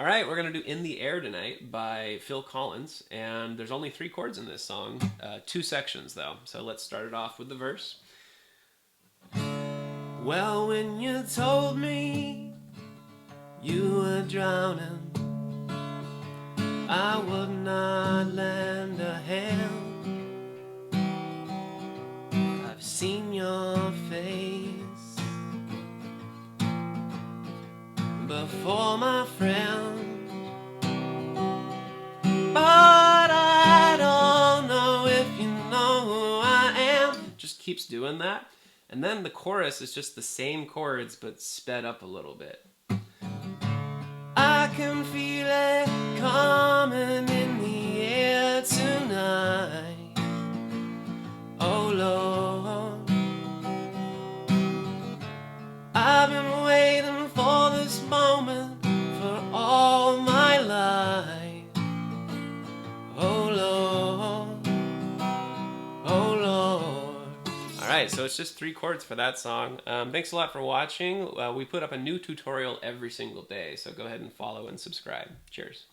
All right, we're going to do In the Air tonight by Phil Collins, and there's only 3 chords in this song, 2 sections though. So let's start it off with the verse. Well, when you told me you were drowning, I would not lend a hand. I've seen your face before, my friend, but I don't know if you know who I am. Just keeps doing that. And then the chorus is just the same chords but sped up a little bit. I can feel it coming in the air tonight. Oh Lord, I've been waiting for this moment for all my life. Oh Lord, oh Lord. Alright, so it's just 3 chords for that song. Thanks a lot for watching. We put up a new tutorial every single day, so go ahead and follow and subscribe. Cheers.